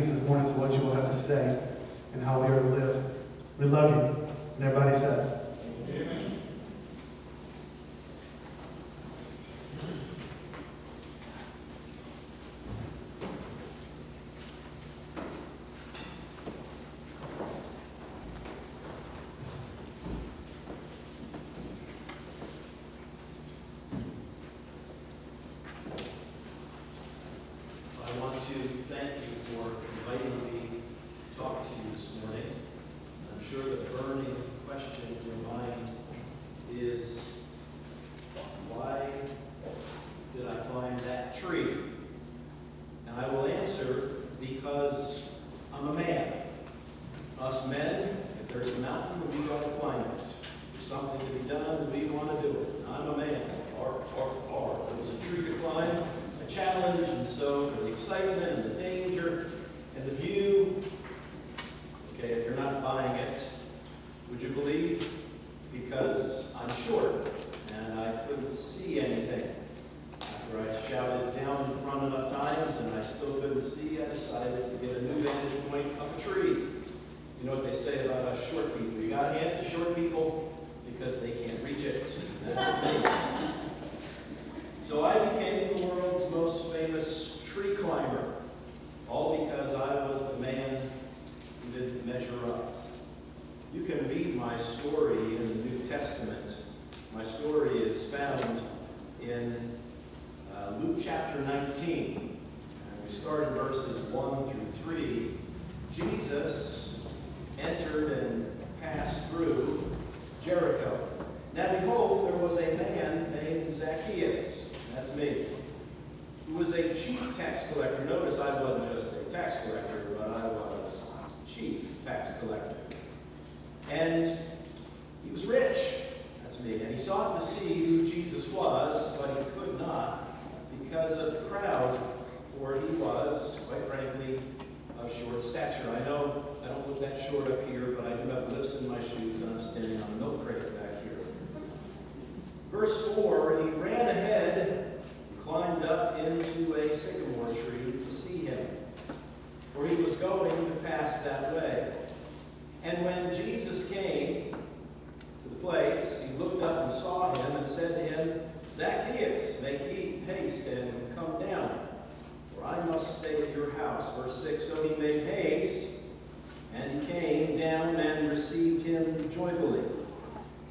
obedience this morning to what you will have to say and how we are to live. We love you. And everybody said, Amen. I want to thank you for inviting me to talk to you this morning. I'm sure the burning question in your mind is, why did I climb that tree? And I will answer, because I'm a man. Us men, if there's a mountain, we got to climb it. If there's something to be done, we want to do it. I'm a man. There was a tree to climb, a challenge, and so for the excitement and the danger and the view, okay, if you're not buying it, would you believe? Because I'm short and I couldn't see anything. After I shouted down in front enough times and I still couldn't see, I decided to get a new vantage point up a tree. You know what they say about us short people? You got to hand it to short people because they can't reach it. That's me. So I became the world's most famous tree climber, all because I was the man who didn't measure up. You can read my story in the New Testament. My story is found in Luke chapter 19. And we start in verses 1 through 3. Jesus entered and passed through Jericho. Now behold, there was a man named Zacchaeus. That's me. Who was a chief tax collector. Notice I wasn't just a tax collector, but I was chief tax collector. And he was rich. That's me. And he sought to see who Jesus was, but he could not because of the crowd, for he was, quite frankly, of short stature. I know I don't look that short up here, but I do have lifts in my shoes, and I'm standing on a milk crate back here. Verse 4, he ran ahead, climbed up into a sycamore tree to see him, for he was going to pass that way. And when Jesus came to the place, he looked up and saw him and said to him, Zacchaeus, make haste and come down, for I must stay at your house. Verse 6, so he made haste, and he came down and received him joyfully.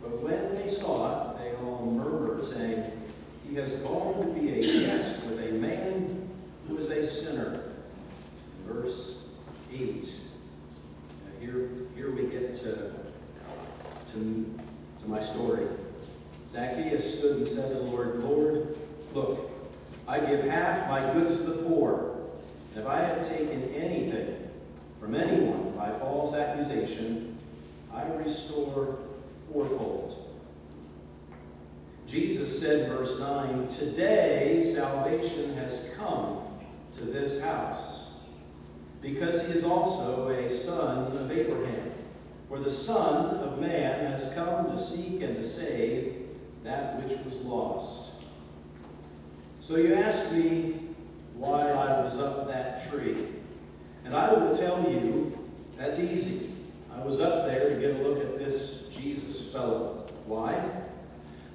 But when they saw it, they all murmured, saying, he has gone to be a guest with a man who is a sinner. Verse 8. Here we get to my story. Zacchaeus stood and said to the Lord, Lord, look, I give half my goods to the poor, and if I have taken anything from anyone by false accusation, I restore fourfold. Jesus said in verse 9, today salvation has come to this house, because he is also a son of Abraham. For the Son of Man has come to seek and to save that which was lost. So you ask me why I was up that tree. And I will tell you, that's easy. I was up there to get a look at this Jesus fellow. Why?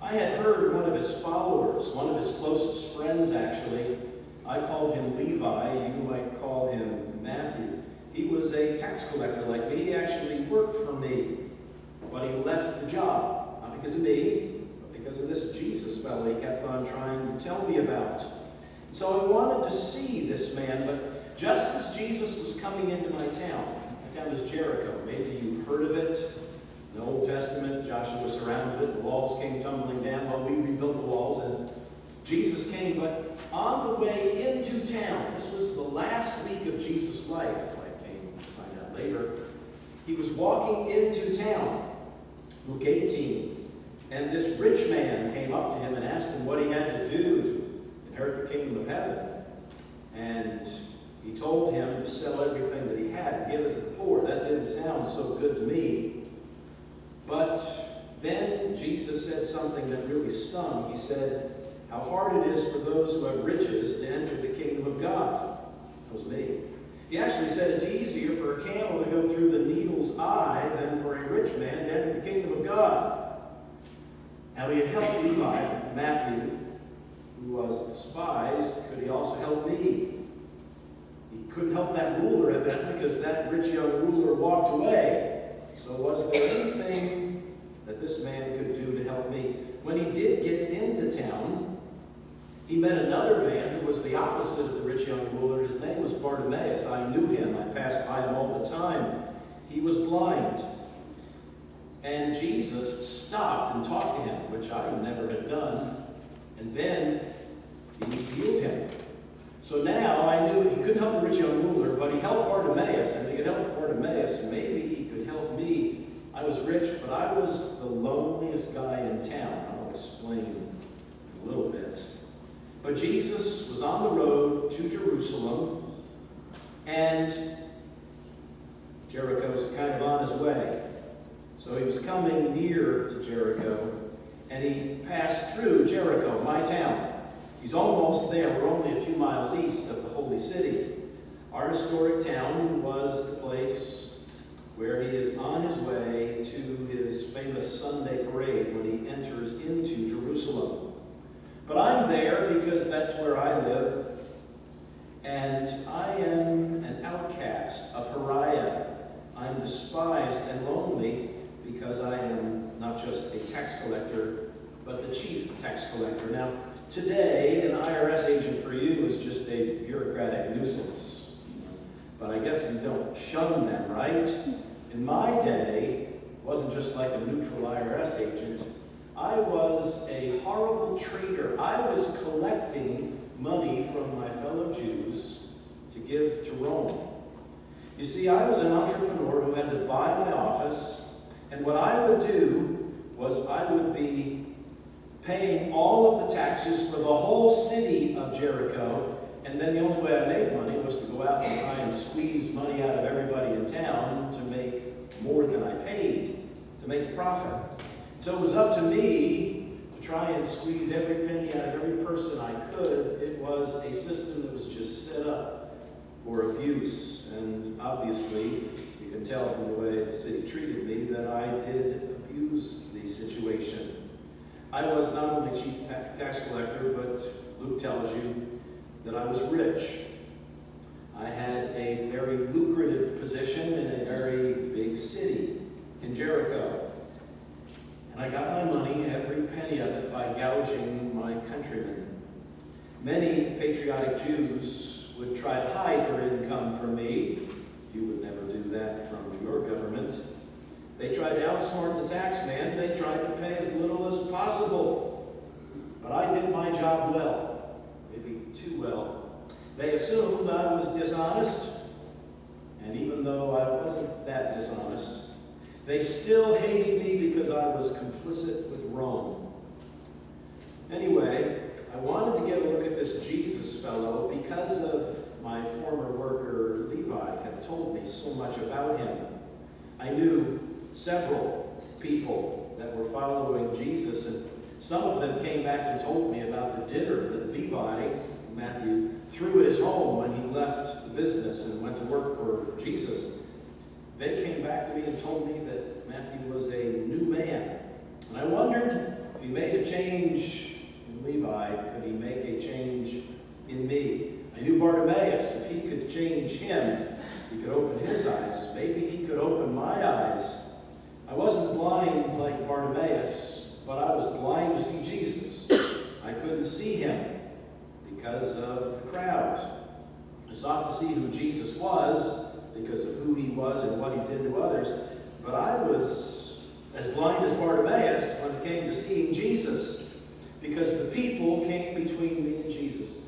I had heard one of his followers, one of his closest friends actually, I called him Levi, you might call him Matthew. He was a tax collector like me. He actually worked for me, but he left the job, not because of me, but because of this Jesus fellow he kept on trying to tell me about. So I wanted to see this man, but just as Jesus was coming into my town is Jericho. Maybe you've heard of it. In the Old Testament, Joshua surrounded it. The walls came tumbling down. Well, we rebuilt the walls, and Jesus came. But on the way into town, this was the last week of Jesus' life, I came to find out later, he was walking into town, Luke 18, and this rich man came up to him and asked him what he had to do to inherit the kingdom of heaven. And he told him to sell everything that he had and give it to the poor. That didn't sound so good to me. But then Jesus said something that really stung. He said, how hard it is for those who have riches to enter the kingdom of God. That was me. He actually said it's easier for a camel to go through the needle's eye than for a rich man to enter the kingdom of God. Now he had helped Levi, Matthew, who was despised. Could he also help me? He couldn't help that ruler, evidently, because that rich young ruler walked away. So was there anything that this man could do to help me? When he did get into town, he met another man who was the opposite of the rich young ruler. His name was Bartimaeus. I knew him. I passed by him all the time. He was blind. And Jesus stopped and talked to him, which I never had done. And then he healed him. So now I knew he couldn't help the rich young ruler, but he helped Bartimaeus. And if he could help Bartimaeus, maybe he could help me. I was rich, but I was the loneliest guy in town. I'll explain in a little bit. But Jesus was on the road to Jerusalem, and Jericho's kind of on his way. So he was coming near to Jericho, and he passed through Jericho, my town. He's almost there. We're only a few miles east of the holy city. Our historic town was the place where he is on his way to his famous Sunday parade when he enters into Jerusalem. But I'm there because that's where I live, and I am an outcast, a pariah. I'm despised and lonely because I am not just a tax collector, but the chief tax collector. Now, today, an IRS agent for you is just a bureaucratic nuisance. But I guess we don't shun them, right? In my day, it wasn't just like a neutral IRS agent. I was a horrible traitor. I was collecting money from my fellow Jews to give to Rome. You see, I was an entrepreneur who had to buy my office, and what I would do was I would be paying all of the taxes for the whole city of Jericho, and then the only way I made money was to go out and try and squeeze money out of everybody in town to make more than I paid, to make a profit. So it was up to me to try and squeeze every penny out of every person I could. It was a system that was just set up for abuse, and obviously you can tell from the way the city treated me that I did abuse the situation. I was not only chief tax collector, but Luke tells you that I was rich. I had a very lucrative position in a very big city, in Jericho. And I got my money, every penny of it, by gouging my countrymen. Many patriotic Jews would try to hide their income from me. You would never do that from your government. They tried to outsmart the tax man. They tried to pay as little as possible. But I did my job well, maybe too well. They assumed I was dishonest, and even though I wasn't that dishonest, they still hated me because I was complicit with Rome. Anyway, I wanted to get a look at this Jesus fellow because of my former worker, Levi, had told me so much about him. I knew several people that were following Jesus, and some of them came back and told me about the dinner that Levi, Matthew, threw at his home when he left the business and went to work for Jesus. They came back to me and told me that Matthew was a new man. And I wondered if he made a change in Levi, could he make a change in me? I knew Bartimaeus. If he could change him, he could open his eyes. Maybe he could open my eyes. I wasn't blind like Bartimaeus, but I was blind to see Jesus. I couldn't see him because of the crowd. I sought to see who Jesus was because of who he was and what he did to others. But I was as blind as Bartimaeus when it came to seeing Jesus, because the people came between me and Jesus.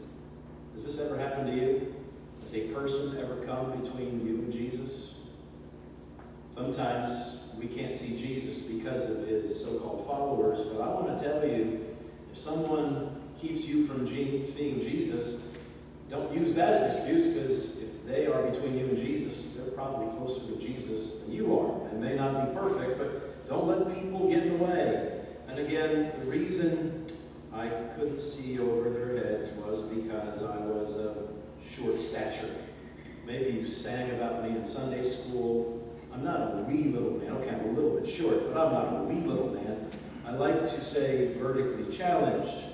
Has this ever happened to you? Has a person ever come between you and Jesus? Sometimes we can't see Jesus because of his so-called followers, but I want to tell you, if someone keeps you from seeing Jesus, don't use that as an excuse, because if they are between you and Jesus, they're probably closer to Jesus than you are. They may not be perfect, but don't let people get in the way. And again, the reason I couldn't see over their heads was because I was of short stature. Maybe you sang about me in Sunday school. I'm not a wee little man. Okay, I'm a little bit short, but I'm not a wee little man. I like to say vertically challenged.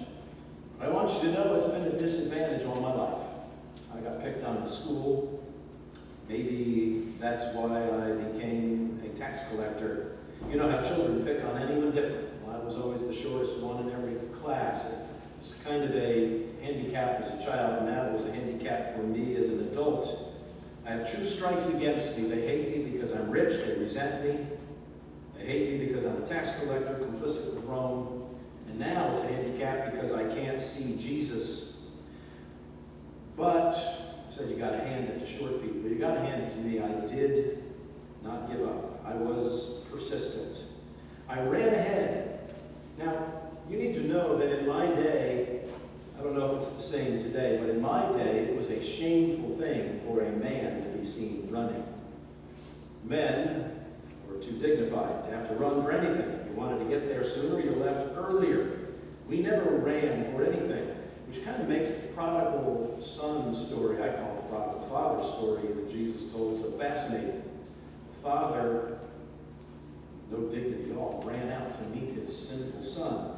But I want you to know it's been a disadvantage all my life. I got picked on in school. Maybe that's why I became a tax collector. You know how children pick on anyone different. Well, I was always the shortest one in every class. It was kind of a handicap as a child, and now it was a handicap for me as an adult. I have two strikes against me. They hate me because I'm rich. They resent me. They hate me because I'm a tax collector, complicit with Rome. And now it's a handicap because I can't see Jesus. But I said you got to hand it to short people. But you got to hand it to me. I did not give up. I was persistent. I ran ahead. Now, you need to know that in my day, I don't know if it's the same today, but in my day, it was a shameful thing for a man to be seen running. Men were too dignified to have to run for anything. If you wanted to get there sooner, you left earlier. We never ran for anything, which kind of makes the prodigal son story, I call it the prodigal father story that Jesus told, so fascinating. The father, no dignity at all, ran out to meet his sinful son.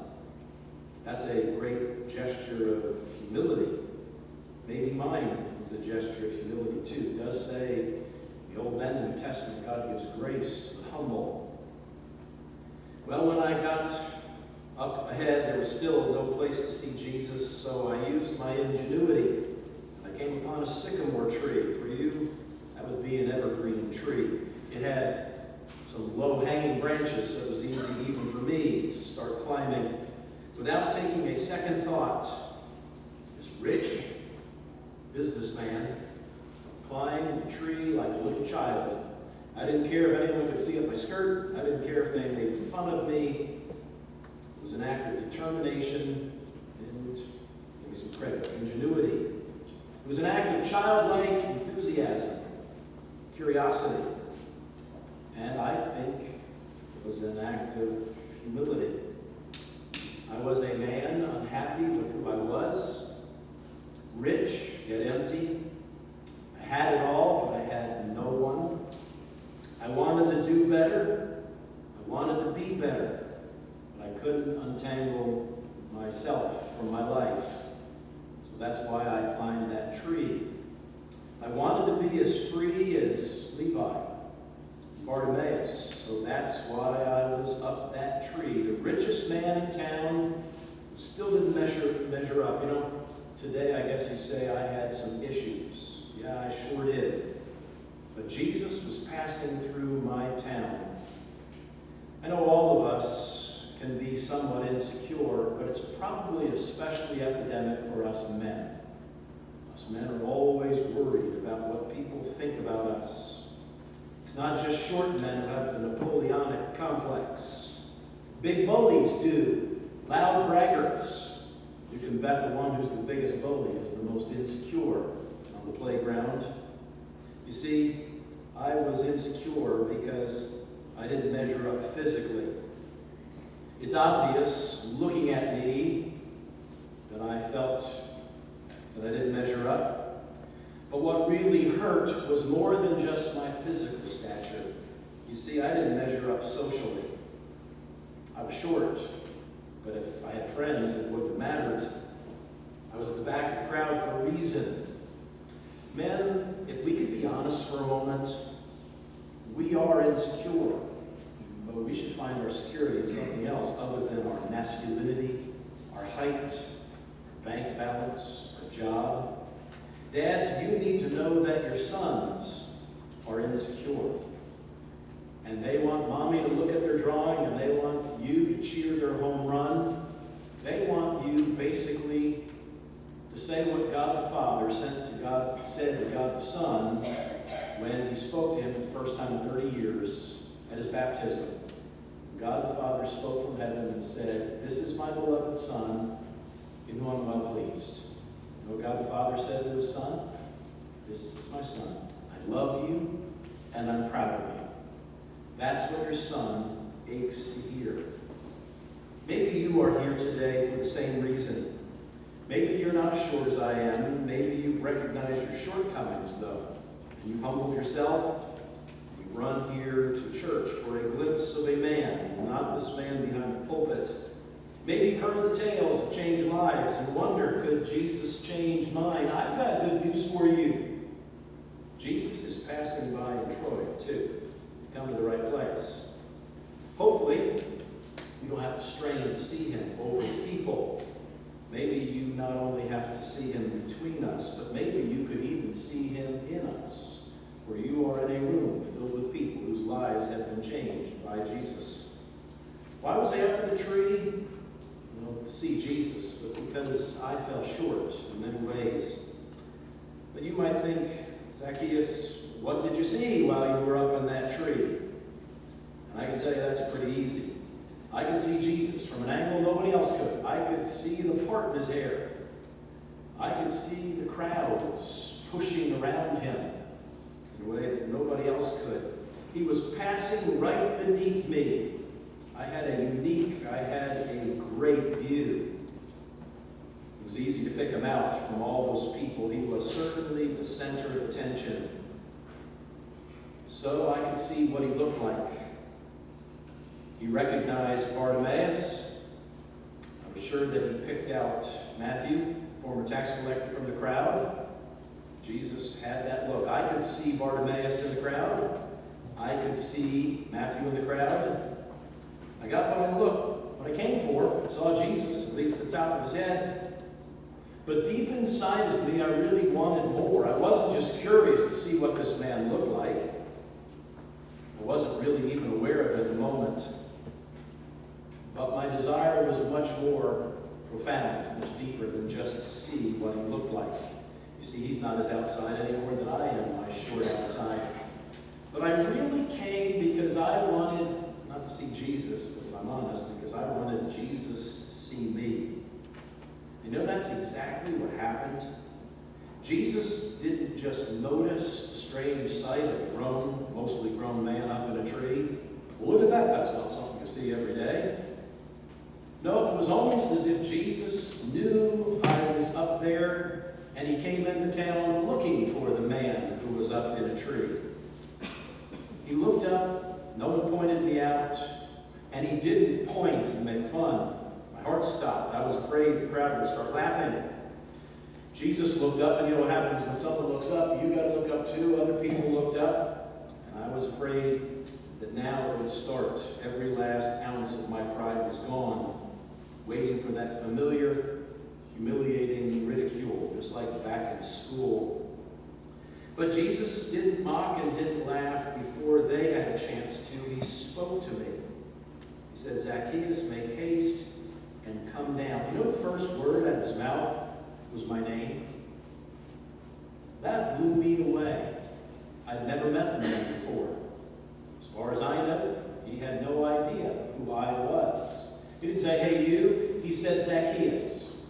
That's a great gesture of humility. Maybe mine was a gesture of humility too. It does say in the Old and New Testament, God gives grace to the humble. Well, when I got up ahead, there was still no place to see Jesus, so I used my ingenuity. I came upon a sycamore tree. For you, that would be an evergreen tree. It had some low-hanging branches, so it was easy even for me to start climbing without taking a second thought. This rich businessman climbed the tree like a little child. I didn't care if anyone could see up my skirt. I didn't care if they made fun of me. It was an act of determination and, give me some credit, ingenuity. It was an act of childlike enthusiasm, curiosity. And I think it was an act of humility. I was a man unhappy with who I was, rich yet empty. I had it all, but I had no one. I wanted to do better. I wanted to be better, but I couldn't untangle myself from my life. So that's why I climbed that tree. I wanted to be as free as Levi, Bartimaeus. So that's why I was up that tree. The richest man in town still didn't measure up. You know, today I guess you say I had some issues. Yeah, I sure did. But Jesus was passing through my town. I know all of us can be somewhat insecure, but it's probably especially epidemic for us men. Us men are always worried about what people think about us. It's not just short men who have the Napoleonic complex. Big bullies do. Loud braggarts. You can bet the one who's the biggest bully is the most insecure on the playground. You see, I was insecure because I didn't measure up physically. It's obvious, looking at me, that I felt that I didn't measure up. But what really hurt was more than just my physical stature. You see, I didn't measure up socially. I was short, but if I had friends, it wouldn't have mattered. I was at the back of the crowd for a reason. Men, if we could be honest for a moment, we are insecure, but we should find our security in something else other than our masculinity, our height, our bank balance, our job. Dads, you need to know that your sons are insecure. And they want mommy to look at their drawing, and they want you to cheer their home run. They want you basically to say what God the Father said to God the Son when he spoke to him for the first time in 30 years at his baptism. God the Father spoke from heaven and said, "This is my beloved Son, in whom I'm well pleased." You know what God the Father said to his Son? "This is my Son. I love you, and I'm proud of you." That's what your son aches to hear. Maybe you are here today for the same reason. Maybe you're not as short as I am. Maybe you've recognized your shortcomings, though. and you've humbled yourself. You've run here to church for a glimpse of a man, not this man behind the pulpit. Maybe you've heard the tales of changed lives and wonder, could Jesus change mine? I've got good news for you. Jesus is passing by in Troy, too. Come to the right place. Hopefully, you don't have to strain to see him over the people. Maybe you not only have to see him between us, but maybe you could even see him in us, where you are in a room filled with people whose lives have been changed by Jesus. Why was I up in the tree? Well, to see Jesus, but because I fell short in many ways. But you might think, Zacchaeus, what did you see while you were up in that tree? And I can tell you that's pretty easy. I could see Jesus from an angle nobody else could. I could see the part in his hair. I could see the crowds pushing around him in a way that nobody else could. He was passing right beneath me. I had a great view. It was easy to pick him out from all those people. He was certainly the center of attention. So I could see what he looked like. He recognized Bartimaeus. I was sure that he picked out Matthew, former tax collector from the crowd. Jesus had that look. I could see Bartimaeus in the crowd. I could see Matthew in the crowd. I got what I came for. I saw Jesus, at least the top of his head. But deep inside of me, I really wanted more. I wasn't just curious to see what this man looked like. I wasn't really even aware of it at the moment. But my desire was much more profound, much deeper than just to see what he looked like. You see, he's not as outside anymore than I am, my short outside. But I really came because I wanted, not to see Jesus, but if I'm honest, because I wanted Jesus to see me. You know, that's exactly what happened. Jesus didn't just notice the strange sight of a mostly grown man up in a tree. Well, look at that. That's not something you see every day. No, it was almost as if Jesus knew I was up there, and he came into town looking for the man who was up in a tree. He looked up, no one pointed me out, and he didn't point and make fun. My heart stopped. I was afraid the crowd would start laughing. Jesus looked up, and you know what happens when someone looks up? You got to look up too. Other people looked up, and I was afraid that now it would start. Every last ounce of my pride was gone, waiting for that familiar, humiliating ridicule, just like back in school. But Jesus didn't mock and didn't laugh before they had a chance to. He spoke to me. He said, Zacchaeus, make haste and come down. You know the first word out of his mouth was my name? That blew me away. I'd never met the man before. As far as I know, he had no idea who I was. He didn't say, hey, you. He said, Zacchaeus.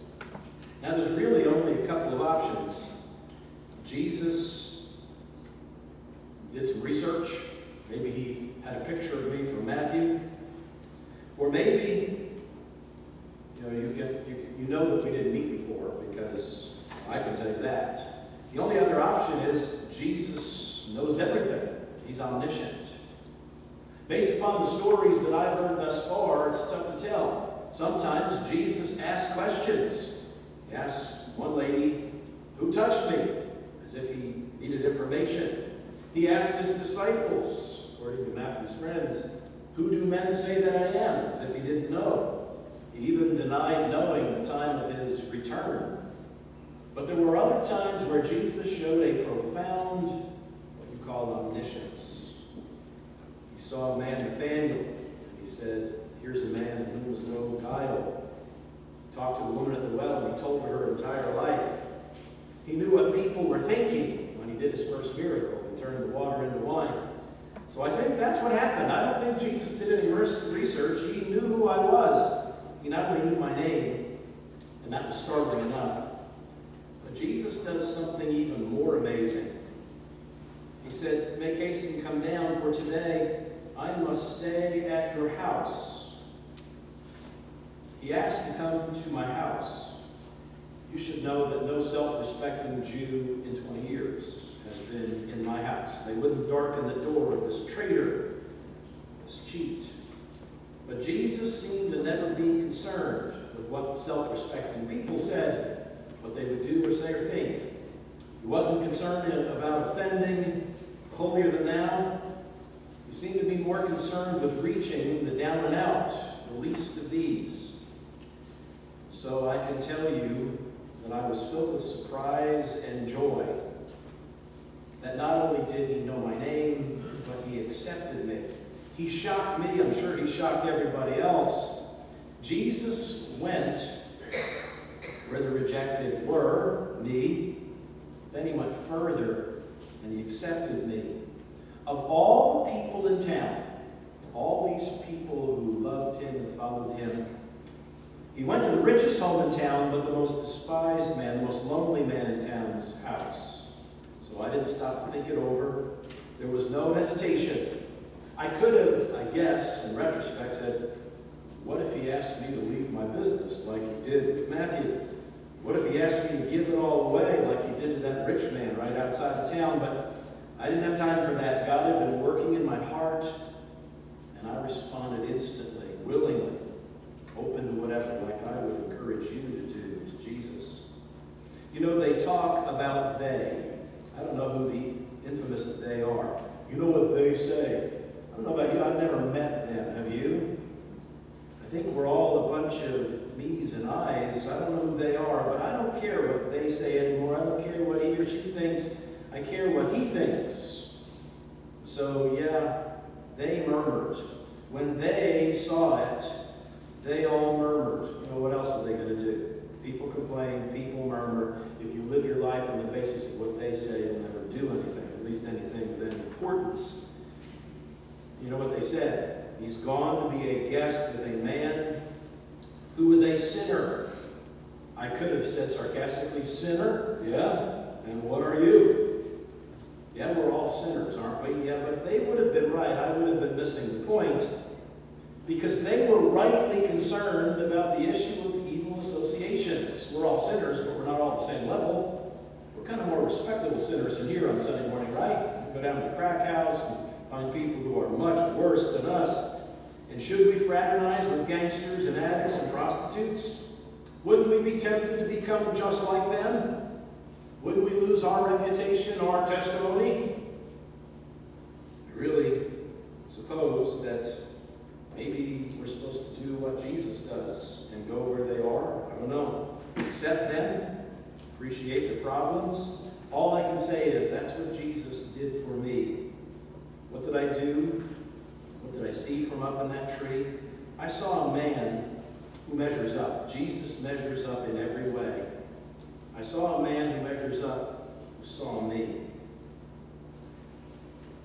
Now, there's really only a couple of options. Jesus did some research. Maybe he had a picture of me from Matthew. Or maybe, you know that we didn't meet before, because I can tell you that. The only other option is Jesus knows everything. He's omniscient. Based upon the stories that I've heard thus far, it's tough to tell. Sometimes Jesus asks questions. He asked one lady, who touched me? As if he needed information. He asked his disciples, according to Matthew's friends, who do men say that I am? As if he didn't know. He even denied knowing the time of his return. But there were other times where Jesus showed a profound, what you call omniscience. He saw a man, Nathaniel, and he said, here's a man in whom was no guile. He talked to the woman at the well, and he told her entire life. He knew what people were thinking when he did his first miracle. He turned the water into wine. So I think that's what happened. I don't think Jesus did any research. He knew who I was. He not only knew my name, and that was startling enough, but Jesus does something even more amazing. He said, make haste and come down, for today I must stay at your house. He asked to come to my house. You should know that no self-respecting Jew in 20 years has been in my house. They wouldn't darken the door of this traitor, this cheat. But Jesus seemed to never be concerned with what the self-respecting people said, what they would do or say or think. He wasn't concerned about offending the holier-than-thou. He seemed to be more concerned with reaching the down and out, the least of these. So I can tell you that I was filled with surprise and joy that not only did he know my name, but he accepted me. He shocked me. I'm sure he shocked everybody else. Jesus went where the rejected were, me. Then he went further and he accepted me. Of all the people in town, all these people who loved him and followed him, he went to the richest home in town, but the most despised man, the most lonely man in town's house. So I didn't stop to think it over. There was no hesitation. I could have, I guess, in retrospect, said, what if he asked me to leave my business like he did with Matthew? What if he asked me to give it all away like he did to that rich man right outside of town? But I didn't have time for that. God had been working in my heart, and I responded instantly, willingly, open to whatever, like I would encourage you to do to Jesus. You know, they talk about they. I don't know who the infamous they are. You know what they say. I don't know about you. I've never met them. Have you? I think we're all a bunch of me's and I's. I don't know who they are, but I don't care what they say anymore. I don't care what he or she thinks. I care what he thinks. So, yeah, they murmured. When they saw it, they all murmured. You know, what else are they going to do? People complain, people murmur. If you live your life on the basis of what they say, you'll never do anything, at least anything of any importance. You know what they said? He's gone to be a guest with a man who was a sinner. I could have said sarcastically, sinner? Yeah. And what are you? Yeah, we're all sinners, aren't we? Yeah, but they would have been right. I would have been missing the point. Because they were rightly concerned about the issue of evil associations. We're all sinners, but we're not all at the same level. We're kind of more respectable sinners in here on Sunday morning, right? We go down to the crack house and find people who are much worse than us. And should we fraternize with gangsters and addicts and prostitutes? Wouldn't we be tempted to become just like them? Wouldn't we lose our reputation, our testimony? I really suppose that maybe we're supposed to do what Jesus does and go where they are. I don't know. Accept them. Appreciate their problems. All I can say is that's what Jesus did for me. What did I do? What did I see from up in that tree? I saw a man who measures up. Jesus measures up in every way. I saw a man who measures up, who saw me.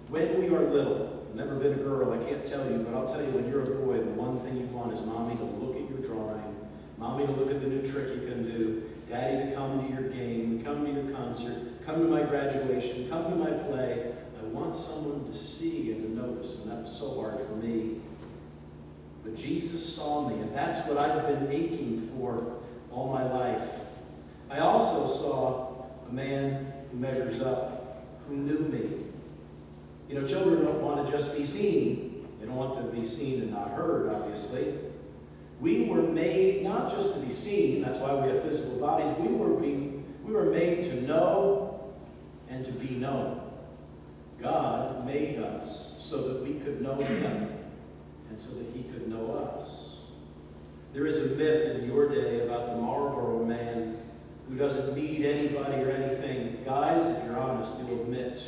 When we are little, I've never been a girl, I can't tell you, but I'll tell you, when you're a boy, the one thing you want is mommy to look at your drawing, mommy to look at the new trick you can do, daddy to come to your game, come to your concert, come to my graduation, come to my play. I want someone to see and to notice, and that was so hard for me. But Jesus saw me, and that's what I've been aching for all my life. I also saw a man who measures up, who knew me. You know, children don't want to just be seen. They don't want to be seen and not heard, obviously. We were made not just to be seen, that's why we have physical bodies. We were made to know and to be known. God made us so that we could know him and so that he could know us. There is a myth in your day about the Marlboro man who doesn't need anybody or anything. Guys, if you're honest, you'll admit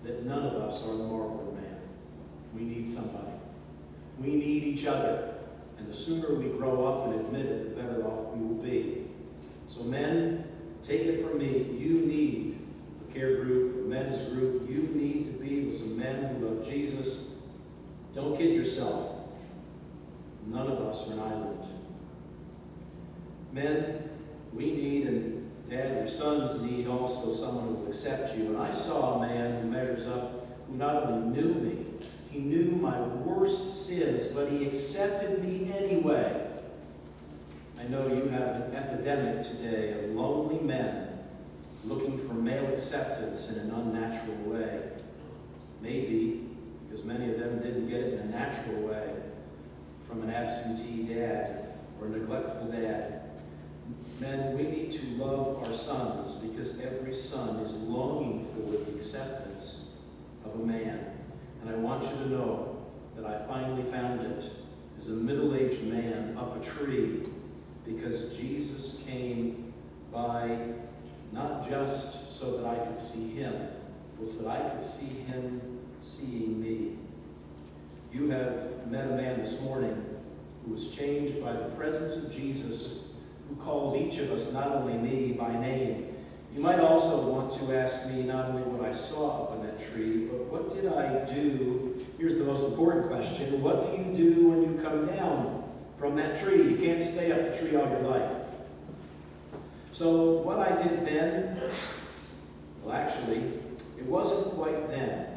that none of us are the Marlboro man. We need somebody. We need each other. And the sooner we grow up and admit it, the better off we will be. So men, take it from me. You need a care group, a men's group. You need to be with some men who love Jesus. Don't kid yourself. None of us are an island. Men, we need, and Dad, your sons need also someone who will accept you. And I saw a man who measures up, who not only knew me, he knew my worst sins, but he accepted me anyway. I know you have an epidemic today of lonely men looking for male acceptance in an unnatural way. Maybe because many of them didn't get it in a natural way from an absentee dad or a neglectful dad. Men, we need to love our sons because every son is longing for the acceptance of a man. And I want you to know that I finally found it as a middle-aged man up a tree because Jesus came by not just so that I could see him, but so that I could see him seeing me. You have met a man this morning who was changed by the presence of Jesus, who calls each of us, not only me, by name. You might also want to ask me not only what I saw up in that tree, but what did I do? Here's the most important question. What do you do when you come down from that tree? You can't stay up the tree all your life. So what I did then, well actually, it wasn't quite then.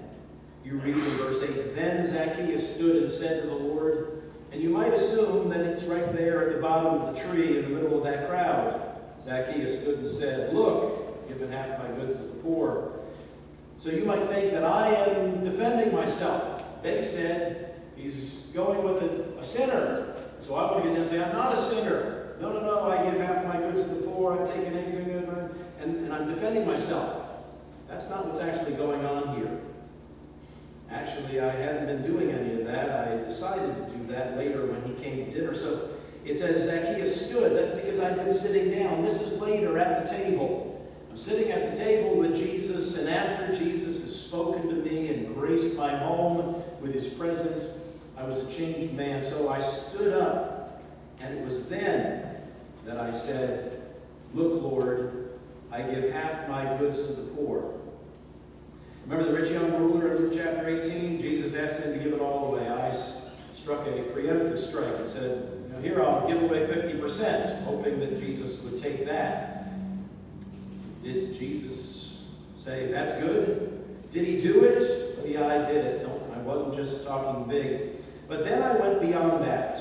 You read in verse 8, then Zacchaeus stood and said to the Lord, and you might assume that it's right there at the bottom of the tree in the middle of that crowd. Zacchaeus stood and said, look, given half my goods to the poor. So you might think that I am defending myself. They said he's going with a sinner. So I want to get down and say, I'm not a sinner. No, I give half my goods to the poor. I've taken anything, and I'm defending myself. That's not what's actually going on here. Actually, I hadn't been doing any of that. I decided to do that later when he came to dinner. So it says Zacchaeus stood. That's because I've been sitting down. This is later at the table. I'm sitting at the table with Jesus, and after Jesus has spoken to me and graced my home with his presence, I was a changed man. So I stood up, and it was then that I said, look, Lord, I give half my goods to the poor. Remember the rich young ruler in Luke chapter 18? Jesus asked him to give it all away. I struck a preemptive strike and said, here, I'll give away 50%, hoping that Jesus would take that. Did Jesus say, that's good? Did he do it? Well, yeah, I did it. I wasn't just talking big. But then I went beyond that.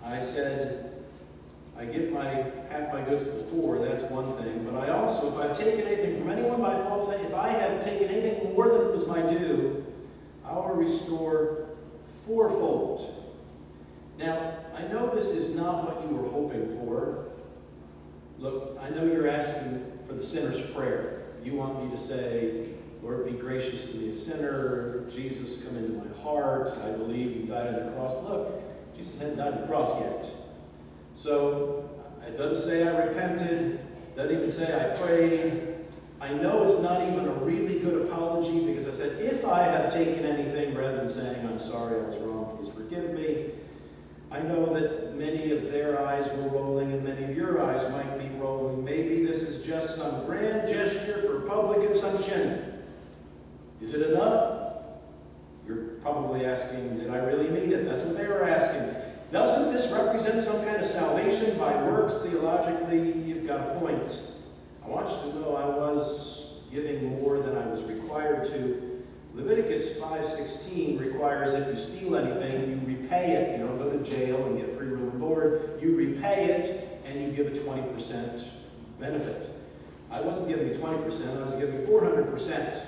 I said, I give half my goods to the poor, that's one thing. But I also, if I've taken anything from anyone by fault, if I have taken anything more than was my due, I will restore fourfold. Now, I know this is not what you were hoping for. Look, I know you're asking for the sinner's prayer. You want me to say, Lord, be gracious to me, a sinner. Jesus, come into my heart. I believe you died on the cross. Look, Jesus hadn't died on the cross yet. So, it doesn't say I repented. Doesn't even say I prayed. I know it's not even a really good apology because I said, if I have taken anything, rather than saying, I'm sorry, I was wrong, please forgive me. I know that many of their eyes were rolling and many of your eyes might be rolling. Maybe this is just some grand gesture for public consumption. Is it enough? You're probably asking, did I really mean it? That's what they were asking. Doesn't this represent some kind of salvation by works? Theologically, you've got a point. I want you to know I was giving more than I was required to. Leviticus 5:16 requires if you steal anything, you repay it. You don't go to jail and get free room and board. You repay it, and you give a 20% benefit. I wasn't giving you 20%, I was giving you 400%.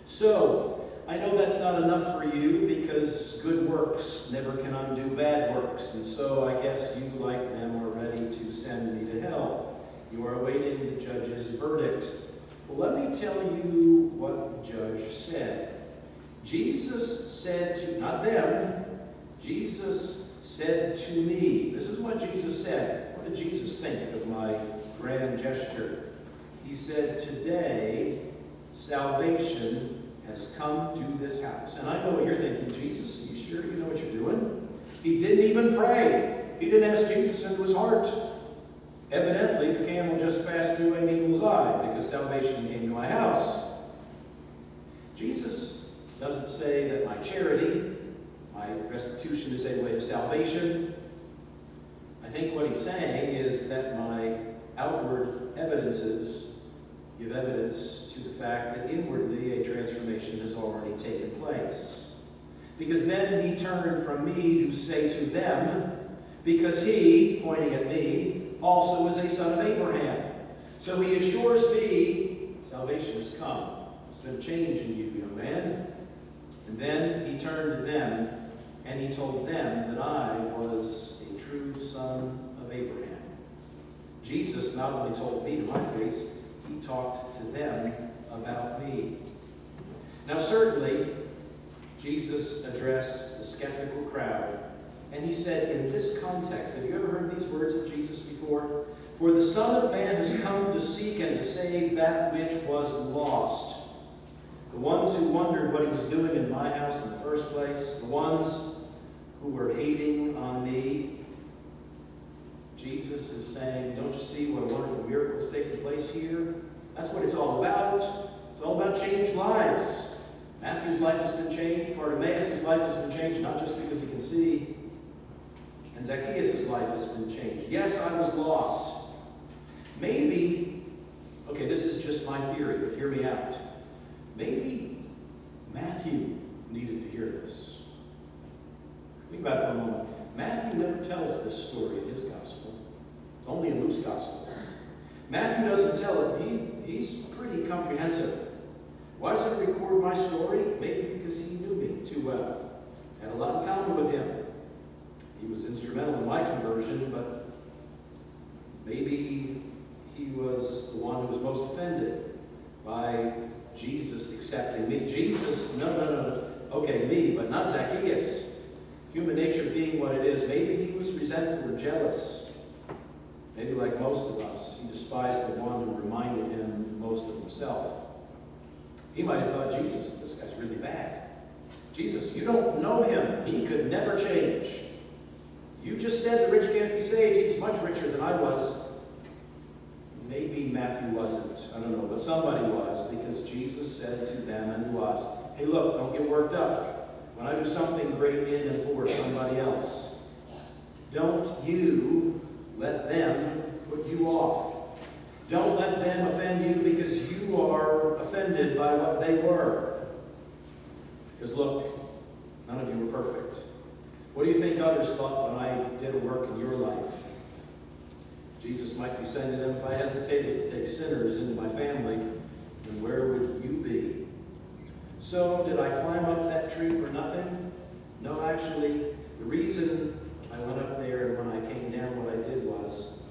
So, I know that's not enough for you because good works never can undo bad works. And so I guess you, like them, are ready to send me to hell. You are awaiting the judge's verdict. Well, let me tell you what the judge said. Jesus said to, not them, Jesus said to me. This is what Jesus said. What did Jesus think of my grand gesture? He said, today, salvation has come to this house. And I know what you're thinking, Jesus, are you sure you know what you're doing? He didn't even pray. He didn't ask Jesus into his heart. Evidently, the camel just passed through an eagle's eye because salvation came to my house. Jesus doesn't say that my charity, my restitution is a way to salvation. I think what he's saying is that my outward evidences give evidence to the fact that inwardly a transformation has already taken place. Because then he turned from me to say to them, because he, pointing at me, also is a son of Abraham. So he assures me, salvation has come. There's been a change in you, young man. And then he turned to them, and he told them that I was a true son of Abraham. Jesus not only told me to my face, he talked to them about me. Now certainly, Jesus addressed the skeptical crowd, and he said in this context, have you ever heard these words of Jesus before? For the Son of Man has come to seek and to save that which was lost. The ones who wondered what he was doing in my house in the first place, the ones who were hating on me. Jesus is saying, don't you see what a wonderful miracle is taking place here? That's what it's all about. It's all about changed lives. Matthew's life has been changed. Bartimaeus' life has been changed, not just because he can see. And Zacchaeus' life has been changed. Yes, I was lost. Maybe, okay, this is just my theory, but hear me out. Maybe Matthew needed to hear this. Think about it for a moment. Matthew never tells this story in his gospel. It's only in Luke's gospel. Matthew doesn't tell it. He's pretty comprehensive. Why does he record my story? Maybe because he knew me too well. Had a lot in common with him. He was instrumental in my conversion, but maybe he was the one who was most offended by Jesus accepting me. Jesus, no. Okay, me, but not Zacchaeus. Human nature being what it is, maybe he was resentful or jealous. Maybe like most of us, he despised the one who reminded him most of himself. He might have thought, Jesus, this guy's really bad. Jesus, you don't know him. He could never change. You just said the rich can't be saved. He's much richer than I was. Maybe Matthew wasn't. I don't know, but somebody was, because Jesus said to them and to us, hey, look, don't get worked up. When I do something great in and for somebody else, don't you let them put you off. Don't let them offend you because you are offended by what they were. Because look, none of you were perfect. What do you think others thought when I did a work in your life? Jesus might be saying to them, if I hesitated to take sinners into my family, then where would you be? So, did I climb up that tree for nothing? No, actually, the reason I went up there and when I came down, what I did was,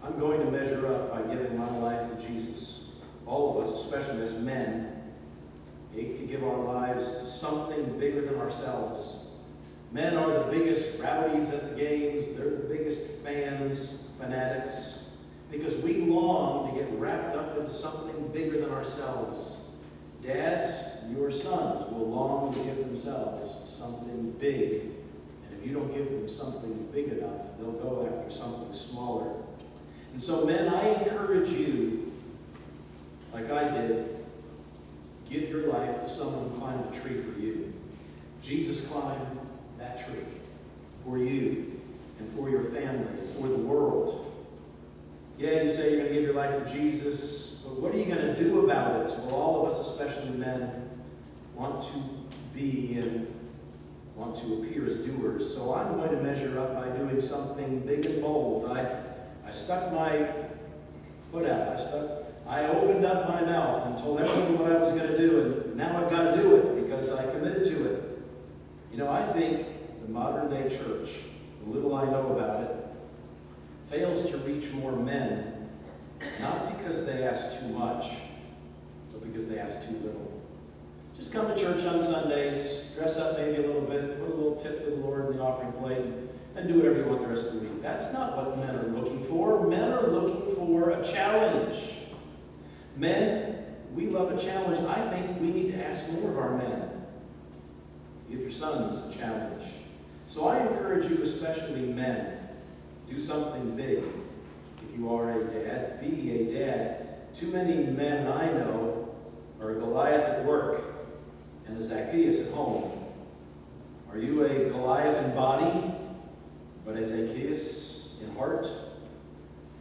I'm going to measure up by giving my life to Jesus. All of us, especially as men, ache to give our lives to something bigger than ourselves. Men are the biggest rowdies at the games. They're the biggest fans, fanatics, because we long to get wrapped up into something bigger than ourselves. Dads, your sons will long to give themselves something big. And if you don't give them something big enough, they'll go after something smaller. And so, men, I encourage you, like I did, give your life to someone who climbed a tree for you. Jesus climbed that tree for you and for your family and for the world. Yeah, you say you're going to give your life to Jesus, but what are you going to do about it? Well, all of us, especially men, want to be and want to appear as doers. So I'm going to measure up by doing something big and bold. I stuck my foot out. I opened up my mouth and told everyone what I was going to do, and now I've got to do it because I committed to it. You know, I think the modern day church, the little I know about it, fails to reach more men, not because they ask too much, but because they ask too little. Just come to church on Sundays, dress up maybe a little bit, put a little tip to the Lord in the offering plate, and do whatever you want the rest of the week. That's not what men are looking for. Men are looking for a challenge. Men, we love a challenge. I think we need to ask more of our men. Give your sons a challenge. So I encourage you, especially men, do something big. If you are a dad, be a dad. Too many men I know are a Goliath at work and a Zacchaeus at home. Are you a Goliath in body, but a Zacchaeus in heart?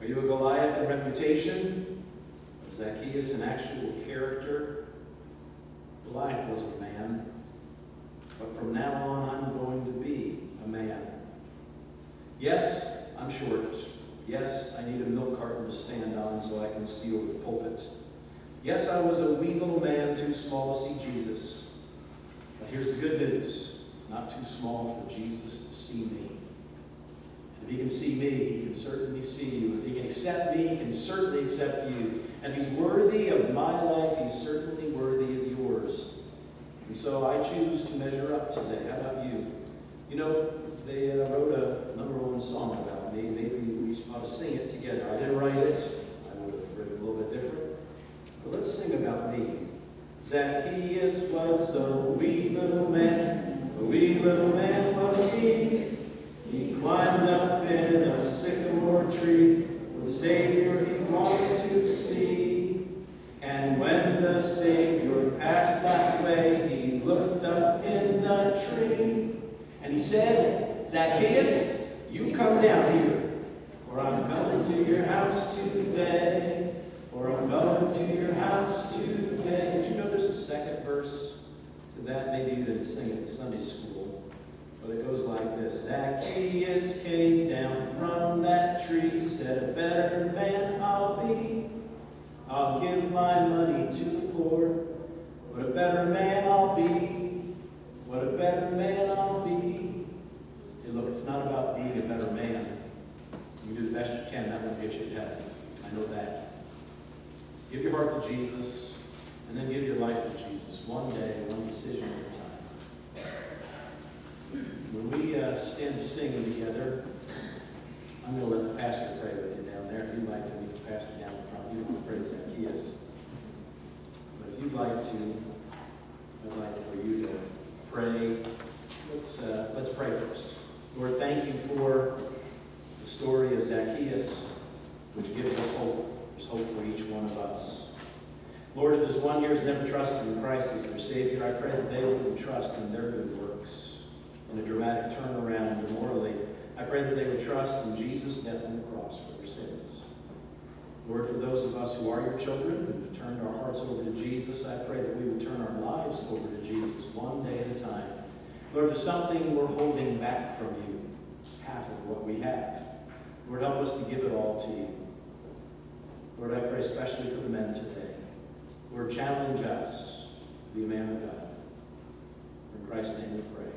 Are you a Goliath in reputation, a Zacchaeus in actual character? Goliath was a man, but from now on I'm going to be a man. Yes, I'm short. Yes, I need a milk carton to stand on so I can see over the pulpit. Yes, I was a wee little man, too small to see Jesus. But here's the good news. Not too small for Jesus to see me. And if he can see me, he can certainly see you. If he can accept me, he can certainly accept you. And if he's worthy of my life, he's certainly worthy of yours. And so I choose to measure up today. How about you? You know, they wrote a #1 song about me. Maybe we ought to sing it together. I didn't write it. I would have written a little bit different. But let's sing about me. Zacchaeus was a wee little man. A wee little man was he. He climbed up in a sycamore tree for the Savior he wanted to see. And when the Savior passed that way, he looked up in the tree. And he said, Zacchaeus, you come down here, for I'm going to your house today. For I'm going to your house today. Did you know there's a second verse to that? Maybe you didn't sing it in Sunday school. But it goes like this. Zacchaeus came down from that tree, said, a better man I'll be. I'll give my money to the poor. What a better man I'll be. What a better man I'll be. Hey, look, it's not about being a better man. You do the best you can. That won't get you to heaven. I know that. Give your heart to Jesus, and then give your life to Jesus. One day, one decision at a time. When we stand to sing together, I'm going to let the pastor pray with you down there. If you'd like to meet the pastor down in front, you don't want to pray with Zacchaeus. But if you'd like to, I'd like for you to pray. Let's pray first. Lord, thank you for the story of Zacchaeus, which gives us hope. There's hope for each one of us. Lord, if there's one here who's never trusted in Christ as their Savior, I pray that they would trust in their good works, in a dramatic turnaround morally. I pray that they would trust in Jesus' death on the cross for their sins. Lord, for those of us who are your children, who've turned our hearts over to Jesus, I pray that we would turn our lives over to Jesus one day at a time. Lord, if there's something we're holding back from you, half of what we have, Lord, help us to give it all to you. Lord, I pray especially for the men today. Lord, challenge us to be a man of God. In Christ's name we pray.